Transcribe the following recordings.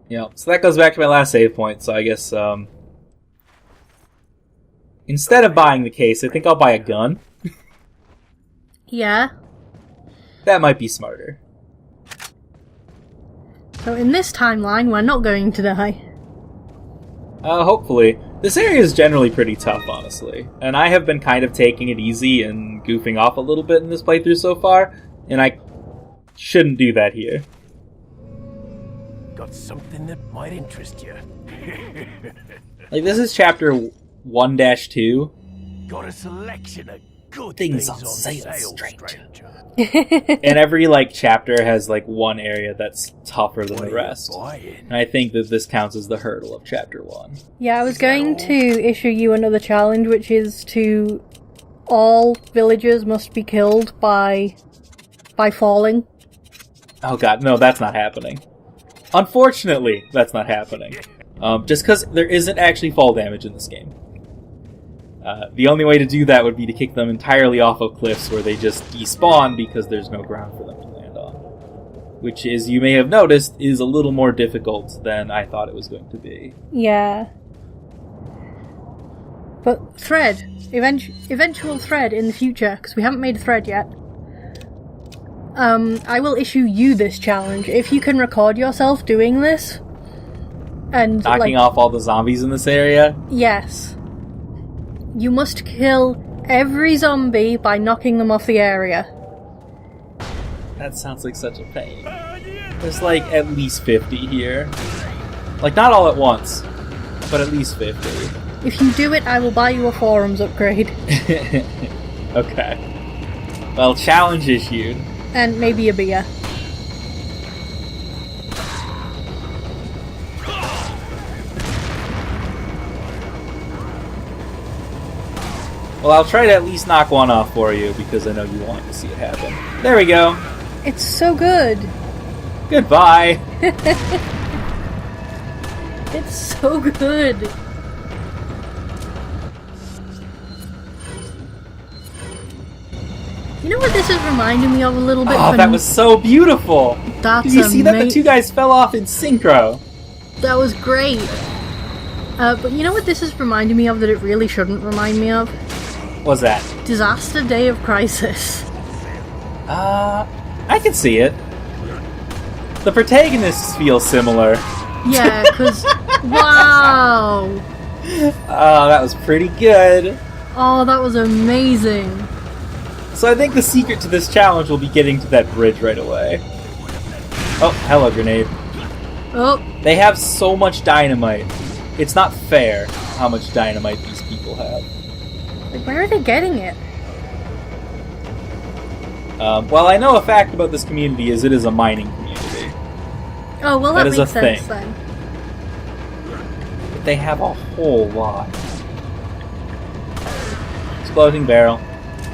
Yeah, so that goes back to my last save point, so I guess, instead of buying the case, I think I'll buy a gun. Yeah. That might be smarter. So in this timeline, we're not going to die. Hopefully. This area is generally pretty tough, honestly. And I have been kind of taking it easy and goofing off a little bit in this playthrough so far, and I shouldn't do that here. Got something that might interest you. Like, this is chapter 1-2. Got a selection of good Things things on on sale, sale, stranger. stranger. And every, like, chapter has, like, one area that's tougher than What the are you rest. buying? And I think that this counts as the hurdle of chapter 1. Yeah, I was going to issue you another challenge, which is to... all villagers must be killed by falling. Oh god, no, that's not happening. Unfortunately, that's not happening. Just because there isn't actually fall damage in this game. The only way to do that would be to kick them entirely off of cliffs where they just despawn because there's no ground for them to land on. Which, as you may have noticed, is a little more difficult than I thought it was going to be. Yeah. But thread. Eventual thread in the future, because we haven't made a thread yet. I will issue you this challenge. If you can record yourself doing this, and Knocking off all the zombies in this area? Yes. You must kill every zombie by knocking them off the area. That sounds like such a pain. There's like at least 50 here. Like, not all at once, but at least 50. If you do it, I will buy you a forums upgrade. Okay. Well, challenge issued. And maybe a beer. Well, I'll try to at least knock one off for you, because I know you want to see it happen. There we go. It's so good. Goodbye. It's so good. You know what this is reminding me of a little bit? Oh, that was so beautiful. That's Did you see that? The two guys fell off in synchro. That was great. But you know what this is reminding me of that it really shouldn't remind me of? What's that? Disaster Day of Crisis. I can see it. The protagonists feel similar. Yeah, because... wow! Oh, that was pretty good. Oh, that was amazing. So I think the secret to this challenge will be getting to that bridge right away. Oh, hello, grenade. Oh. They have so much dynamite. It's not fair how much dynamite these people have. Like, where are they getting it? Well, I know a fact about this community is it is a mining community. Oh, well, that is makes a sense thing. then. But they have a whole lot. Exploding barrel.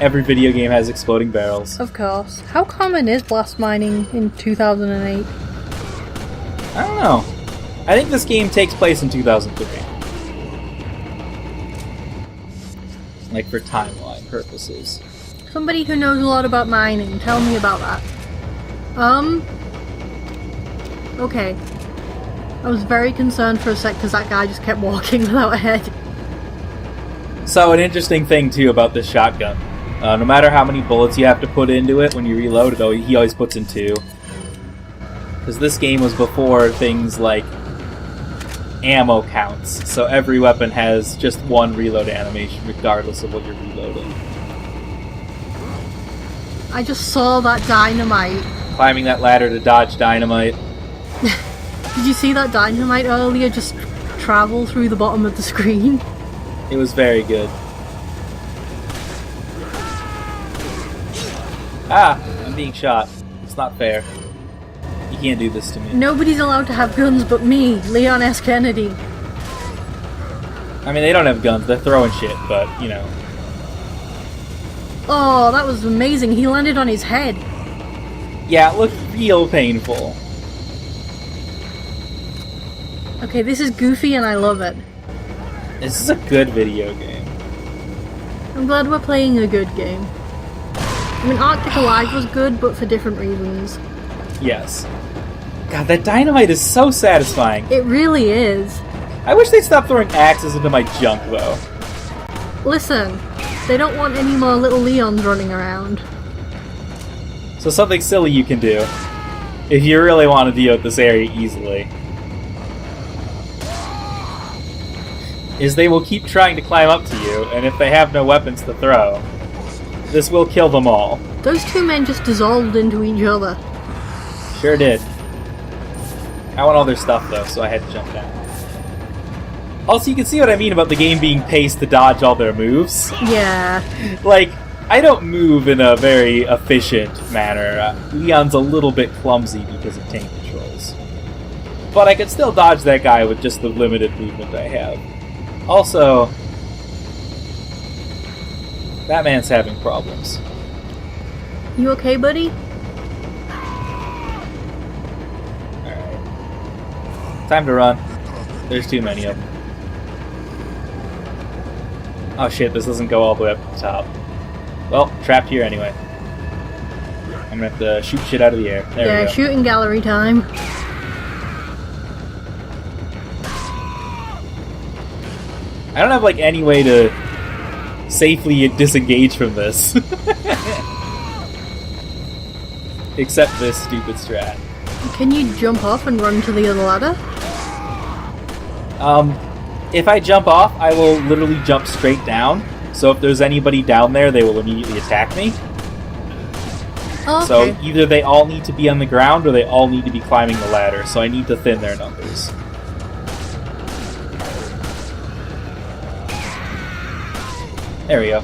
Every video game has exploding barrels. Of course. How common is blast mining in 2008? I don't know. I think this game takes place in 2003. Like, for timeline purposes. Somebody who knows a lot about mining, tell me about that. Okay. I was very concerned for a sec because that guy just kept walking without a head. So, an interesting thing, too, about this shotgun. No matter how many bullets you have to put into it when you reload it, he always puts in 2. Because this game was before things like ammo counts, so every weapon has just 1 reload animation regardless of what you're reloading. I just saw that dynamite. Climbing that ladder to dodge dynamite. Did you see that dynamite earlier just travel through the bottom of the screen? It was very good. Ah! I'm being shot. It's not fair. You can't do this to me. Nobody's allowed to have guns but me, Leon S. Kennedy. I mean, they don't have guns. They're throwing shit, but, you know. Oh, that was amazing. He landed on his head. Yeah, it looked real painful. Okay, this is goofy and I love it. This is a good video game. I'm glad we're playing a good game. I mean, Arctic Alive was good, but for different reasons. Yes. God, that dynamite is so satisfying. It really is. I wish they'd stop throwing axes into my junk, though. Listen, they don't want any more little Leons running around. So something silly you can do, if you really want to deal with this area easily, is they will keep trying to climb up to you, and if they have no weapons to throw, this will kill them all. Those two men just dissolved into each other. Sure did. I want all their stuff, though, so I had to jump down. Also, you can see what I mean about the game being paced to dodge all their moves. Yeah. Like, I don't move in a very efficient manner. Leon's a little bit clumsy because of tank controls. But I can still dodge that guy with just the limited movement I have. Also, that man's having problems. You okay, buddy? Alright. Time to run. There's too many of them. Oh shit, this doesn't go all the way up to the top. Well, trapped here anyway. I'm gonna have to shoot shit out of the air. There we go. Shooting gallery time. I don't have, like, any way to safely disengage from this. Except this stupid strat. Can you jump off and run to the other ladder? If I jump off, I will literally jump straight down. So if there's anybody down there, they will immediately attack me. Oh, okay. So either they all need to be on the ground or they all need to be climbing the ladder. So I need to thin their numbers. There we go.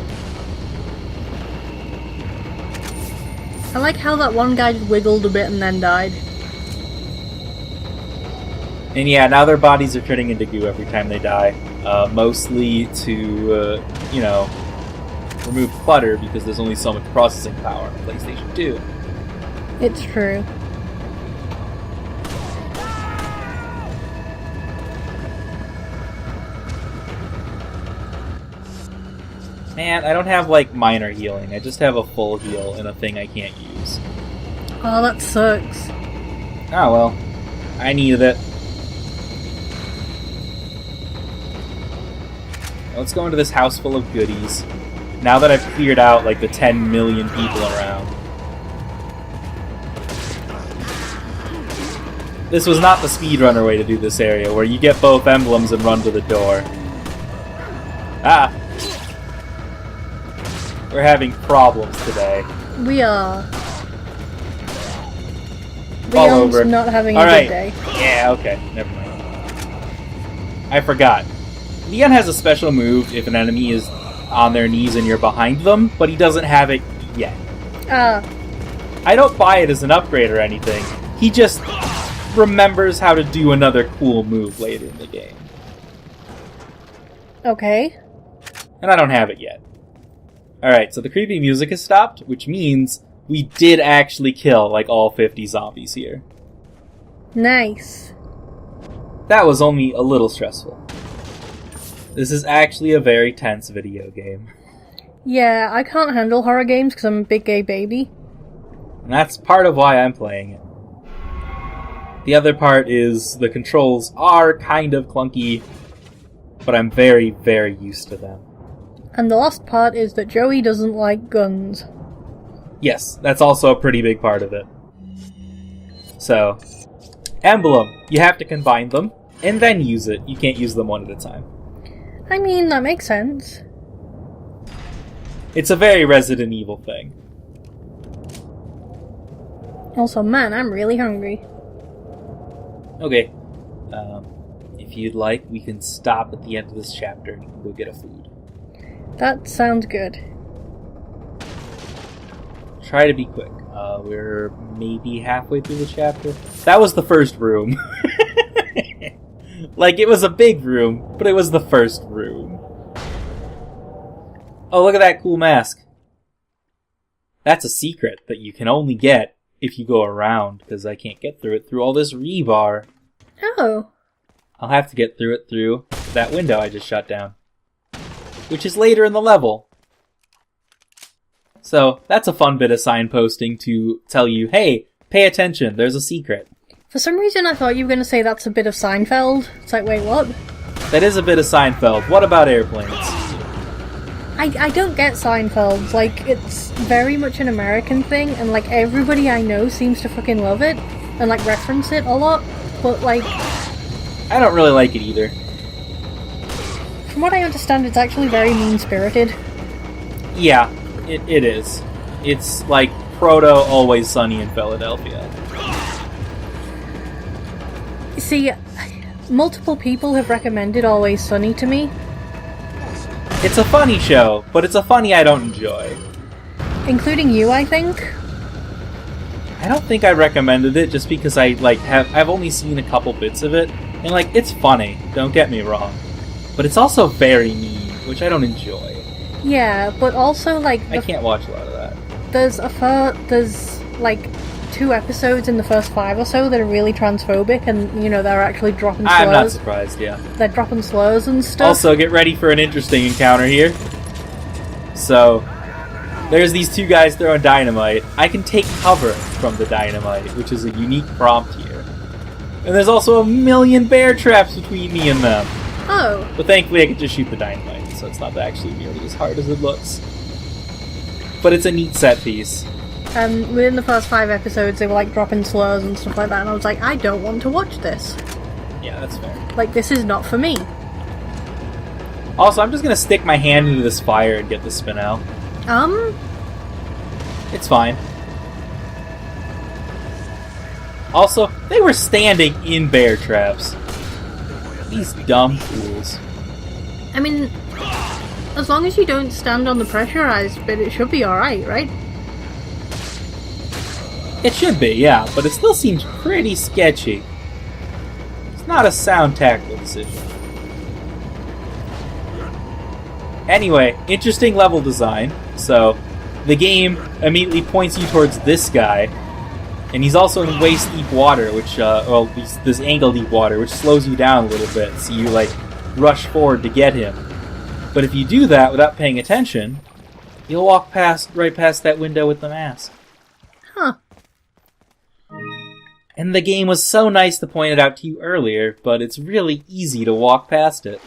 I like how that one guy just wiggled a bit and then died. And yeah, now their bodies are turning into goo every time they die. Mostly to, you know, remove clutter because there's only so much processing power on the PlayStation 2. It's true. Man, I don't have, like, minor healing. I just have a full heal and a thing I can't use. Oh, that sucks. Oh, well. I needed it. Let's go into this house full of goodies. Now that I've cleared out, like, the 10 million people around. This was not the speedrunner way to do this area, where you get both emblems and run to the door. Ah! We're having problems today. We are. Fall Leon's over. not having a Alright. good day. Yeah, okay. Never mind. I forgot. Leon has a special move if an enemy is on their knees and you're behind them, but he doesn't have it yet. I don't buy it as an upgrade or anything. He just remembers how to do another cool move later in the game. Okay. And I don't have it yet. Alright, so the creepy music has stopped, which means we did actually kill, like, all 50 zombies here. Nice. That was only a little stressful. This is actually a very tense video game. Yeah, I can't handle horror games because I'm a big gay baby. And that's part of why I'm playing it. The other part is the controls are kind of clunky, but I'm very, very used to them. And the last part is that Joey doesn't like guns. Yes, that's also a pretty big part of it. So, emblem, you have to combine them, and then use it. You can't use them one at a time. I mean, that makes sense. It's a very Resident Evil thing. Also, man, I'm really hungry. Okay. If you'd like, we can stop at the end of this chapter and you can go get a food. That sounds good. Try to be quick. We're maybe halfway through the chapter. That was the first room. Like, it was a big room, but it was the first room. Oh, look at that cool mask. That's a secret that you can only get if you go around, because I can't get through it through all this rebar. Oh. I'll have to get through it through that window I just shut down, which is later in the level. So, that's a fun bit of signposting to tell you, hey, pay attention, there's a secret. For some reason I thought you were going to say that's a bit of Seinfeld. It's like, wait, what? That is a bit of Seinfeld. What about airplanes? I don't get Seinfeld. Like, it's very much an American thing, and like everybody I know seems to fucking love it, and like reference it a lot, but like... I don't really like it either. From what I understand, it's actually very mean-spirited. Yeah, it is. It's like proto Always Sunny in Philadelphia. See, multiple people have recommended Always Sunny to me. It's a funny show, but it's a funny I don't enjoy. Including you, I think. I don't think I recommended it just because I've only seen a couple bits of it, and like, it's funny, don't get me wrong. But it's also very mean, which I don't enjoy. Yeah, but also like... I can't watch a lot of that. There's like 2 episodes in the first 5 or so that are really transphobic, and, you know, they're actually dropping slurs. I'm not surprised, yeah. They're dropping slurs and stuff. Also, get ready for an interesting encounter here. So, there's these 2 guys throwing dynamite. I can take cover from the dynamite, which is a unique prompt here. And there's also a million bear traps between me and them. Oh. But thankfully I can just shoot the dynamite, so it's not actually nearly as hard as it looks. But it's a neat set piece. Within the first 5 episodes, they were like dropping slurs and stuff like that, and I was like, I don't want to watch this. Yeah, that's fair. Like, this is not for me. Also, I'm just gonna stick my hand into this fire and get the spin out. It's fine. Also, they were standing in bear traps. These dumb fools. I mean, as long as you don't stand on the pressurized bit, it should be alright, right? It should be, yeah, but it still seems pretty sketchy. It's not a sound tactical decision. Anyway, interesting level design. So, the game immediately points you towards this guy, and he's also in waist-deep water, which, this ankle-deep water, which slows you down a little bit, so you, like, rush forward to get him. But if you do that without paying attention, you'll walk right past that window with the mask. Huh. And the game was so nice to point it out to you earlier, but it's really easy to walk past it.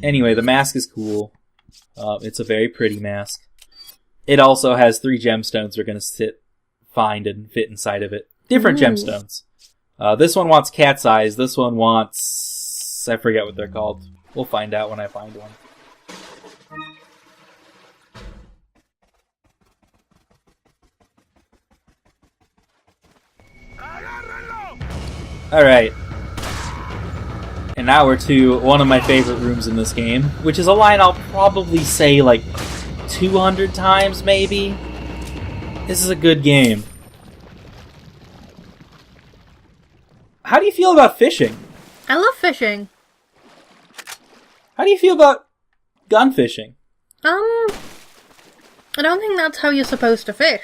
Anyway, the mask is cool. It's a very pretty mask. It also has 3 gemstones we're going to find and fit inside of it. Different gemstones. This one wants cat's eyes. This one wants... I forget what they're called. We'll find out when I find one. Alright. And now we're to one of my favorite rooms in this game, which is a line I'll probably say like 200 times, maybe? This is a good game. How do you feel about fishing? I love fishing. How do you feel about gun fishing? I don't think that's how you're supposed to fish.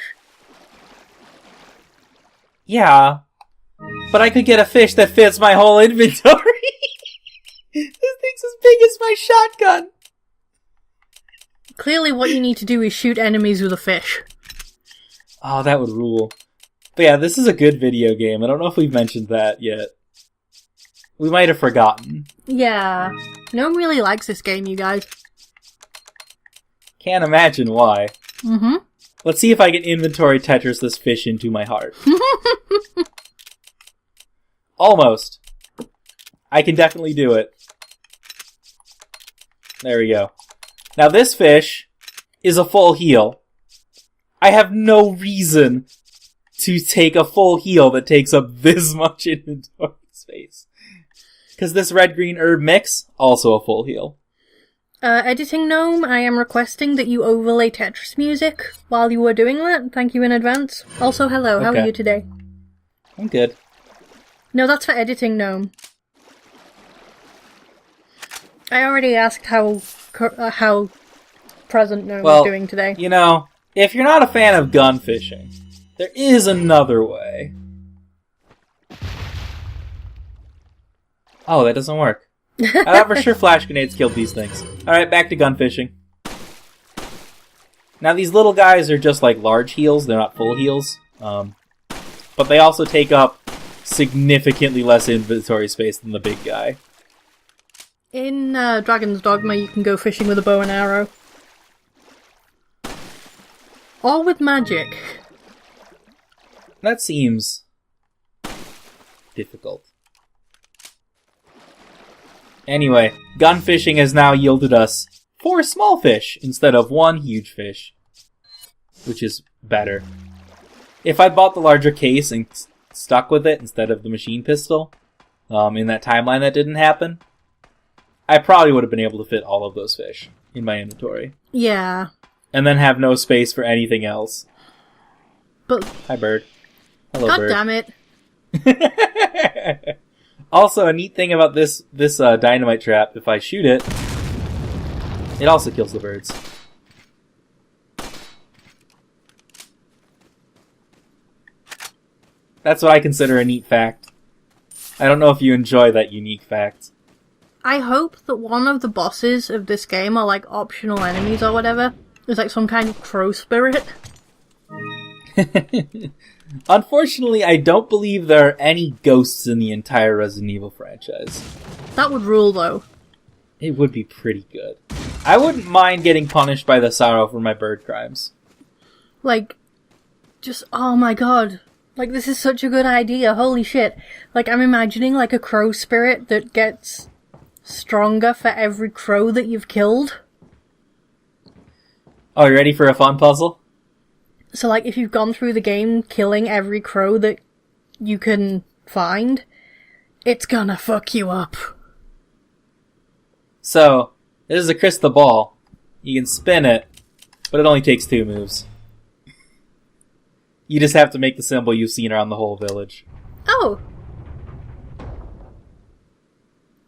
Yeah, but I could get a fish that fits my whole inventory. This thing's as big as my shotgun. Clearly what you need to do is shoot enemies with a fish. Oh, that would rule. But yeah, this is a good video game. I don't know if we've mentioned that yet. We might have forgotten. Yeah. No one really likes this game, you guys. Can't imagine why. Mm-hmm. Let's see if I can inventory Tetris this fish into my heart. Almost. I can definitely do it. There we go. Now this fish is a full heal. I have no reason to take a full heal that takes up this much inventory space. Because this red-green herb mix, also a full heal. Editing Gnome, I am requesting that you overlay Tetris music while you were doing that. Thank you in advance. Also, hello, how are you today? I'm good. No, that's for Editing Gnome. I already asked how Present Gnome is doing today. You know, if you're not a fan of gun fishing, there is another way. Oh, that doesn't work. I thought for sure flash grenades killed these things. Alright, back to gun fishing. Now these little guys are just like large heals, they're not full heals. but they also take up significantly less inventory space than the big guy. In Dragon's Dogma, you can go fishing with a bow and arrow. Or with magic. That seems difficult. Anyway, gun fishing has now yielded us 4 small fish instead of 1 huge fish, which is better. If I bought the larger case and stuck with it instead of the machine pistol, in that timeline that didn't happen, I probably would have been able to fit all of those fish in my inventory. Yeah. And then have no space for anything else. But... Hi, bird. Hello, God bird. damn it. Also, a neat thing about this dynamite trap, if I shoot it, it also kills the birds. That's what I consider a neat fact. I don't know if you enjoy that unique fact. I hope that one of the bosses of this game are like optional enemies or whatever. There's like some kind of crow spirit. Unfortunately, I don't believe there are any ghosts in the entire Resident Evil franchise. That would rule though. It would be pretty good. I wouldn't mind getting punished by the Sorrow for my bird crimes. Like, just, oh my god. Like, this is such a good idea, holy shit. Like, I'm imagining like a crow spirit that gets stronger for every crow that you've killed. Oh, you ready for a fun puzzle? So, like, if you've gone through the game killing every crow that you can find, it's gonna fuck you up. So, this is a crystal ball. You can spin it, but it only takes 2 moves. You just have to make the symbol you've seen around the whole village. Oh!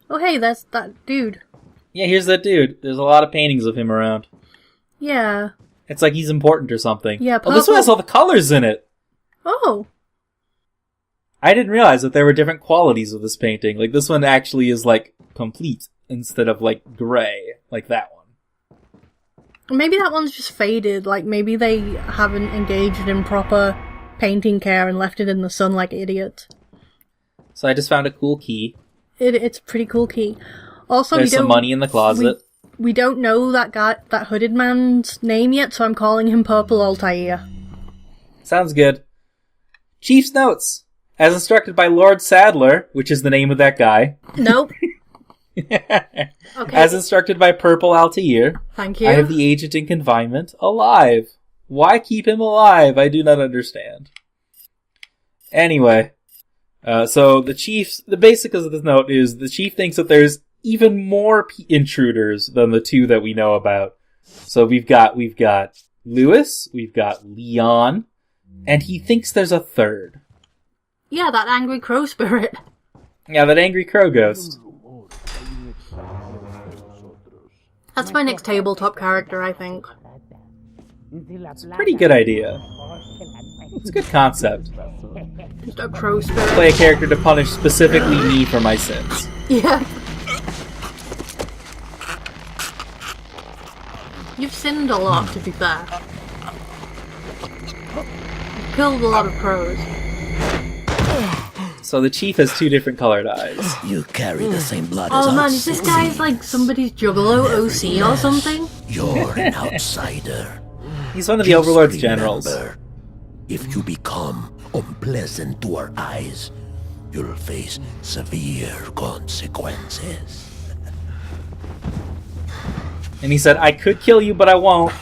Oh hey, that's that dude. Yeah, here's that dude. There's a lot of paintings of him around. Yeah. It's like he's important or something. Yeah, Oh, this one has all the colors in it! Oh! I didn't realize that there were different qualities of this painting. Like, this one actually is, like, complete, instead of, like, gray, like that one. Maybe that one's just faded, like maybe they haven't engaged in proper painting care and left it in the sun like idiots. So I just found a cool key. It's a pretty cool key. Also, There's some money in the closet. We don't know that hooded man's name yet, so I'm calling him Purple Altair. Sounds good. Chief's notes. As instructed by Lord Sadler, which is the name of that guy. Nope. Okay. As instructed by Purple Altair. Thank you. I have the agent in confinement alive. Why keep him alive? I do not understand. Anyway. So the basics of this note is the chief thinks that there's even more intruders than the 2 that we know about. So we've got Lewis, we've got Leon, and he thinks there's a 3rd. Yeah, that angry crow spirit. Yeah, that angry crow ghost. That's my next tabletop character, I think. It's a pretty good idea. It's a good concept. Just a crow spirit. Play a character to punish specifically me for my sins. Yeah. You've sinned a lot, to be fair. You've killed a lot of crows. So the chief has 2 different colored eyes. You carry the same blood as Oh us. man, is this guy like somebody's juggalo OC or something? You're an outsider. He's one of the Overlord's generals. Remember, if you become unpleasant to our eyes, you'll face severe consequences. And he said, I could kill you, but I won't.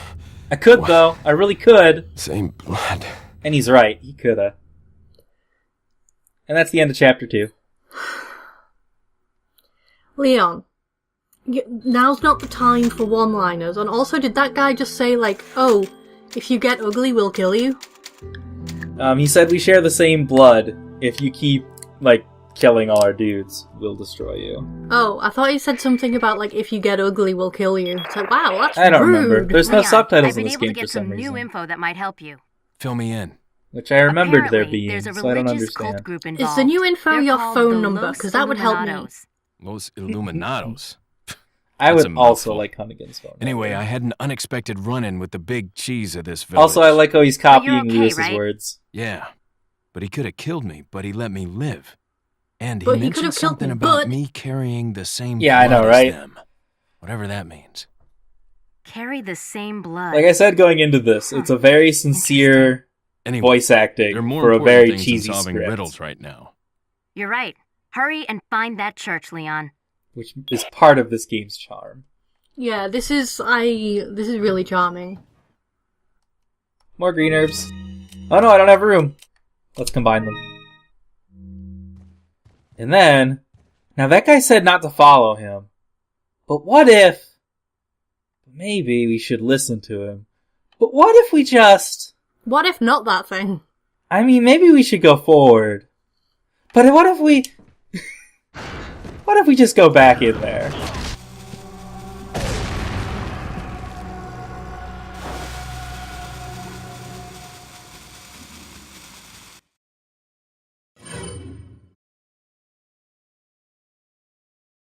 I could, though. I really could. Same blood. And he's right. He coulda. And that's the end of chapter 2. Leon, now's not the time for one-liners. And also, did that guy just say, like, oh, if you get ugly, we'll kill you? He said we share the same blood. If you keep, like, killing all our dudes, we'll destroy you. Oh, I thought he said something about, like, if you get ugly, we'll kill you. It's like, wow, that's I don't rude. remember. There's no Leon, subtitles I've in been this able to game get for some some reason. new info that might help you. Fill me in. Which I remembered there Apparently, being, there's a so I don't religious cult understand. group Is involved. the new info They're your called phone the number? Los Because that would help me. Illuminados. Los Illuminados. I That's would a also mouthful. like Hunnigan's phone. Anyway, number. I had an unexpected run-in with the big cheese of this village. Also, I like how he's But you're copying okay, Lewis's right? words. Yeah. But he could have killed me, but he let me live. And he But he could mentioned have killed something me, about but- me carrying the same Yeah, I blood know, as right? them. Whatever that means. Carry the same blood. Like I said going into this, it's a very sincere Anyway, voice acting there are more for a important very things cheesy than solving script, riddles right now. You're right. Hurry and find that church, Leon. which is part of this game's charm. Yeah, this is really charming. More green herbs. Oh no, I don't have room. Let's combine them. And then, now that guy said not to follow him. But what if... Maybe we should listen to him. But what if we just... What if not that thing? I mean, maybe we should go forward. But what if we... what if we just go back in there?